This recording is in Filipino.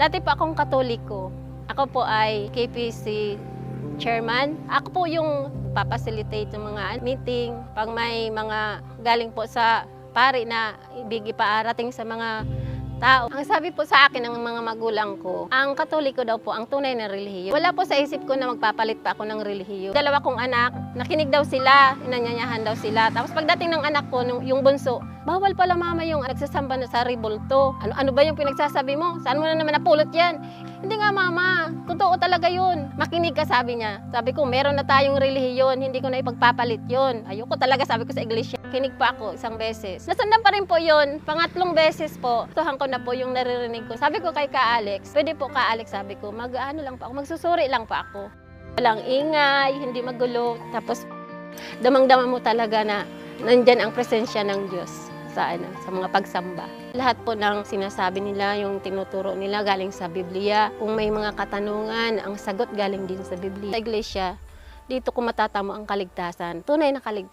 Dati po akong Katoliko. Ako po ay KPC chairman. Ako po yung papacilitate ng mga meeting. Pag may mga galing po sa pari na ibig ipaarating sa mga tao. Ang sabi po sa akin ng mga magulang ko, ang Katoliko daw po ang tunay na relihiyon. Wala po sa isip ko na magpapalit pa ako ng relihiyon. Dalawa kong anak, nakinig daw sila, inanyanyahan daw sila. Tapos pagdating ng anak ko, yung bunso, bawal pala mama yung nagsasamba na sa rebulto. Ano ba yung pinagsasabi mo? Saan mo na naman napulot yan? Hindi nga mama, totoo talaga yun. Makinig ka, sabi niya. Sabi ko, meron na tayong relihiyon, hindi ko na ipagpapalit yun. Ayoko talaga, sabi ko sa iglesia. Kinig pa ako isang beses. Nasundan pa rin po yun, pangatlong beses po. Tuhan ko na po yung naririnig ko. Sabi ko kay Ka Alex, pwede po Ka Alex, sabi ko, mag-ano lang pa ako, magsusuri lang pa ako. Walang ingay, hindi magulo. Tapos, damang-dama mo talaga na nandyan ang presensya ng Diyos sa mga pagsamba. Lahat po ng sinasabi nila, yung tinuturo nila galing sa Biblia. Kung may mga katanungan, ang sagot galing din sa Biblia. Sa iglesia, dito ko matatamo ang kaligtasan. Tunay na kaligtasan.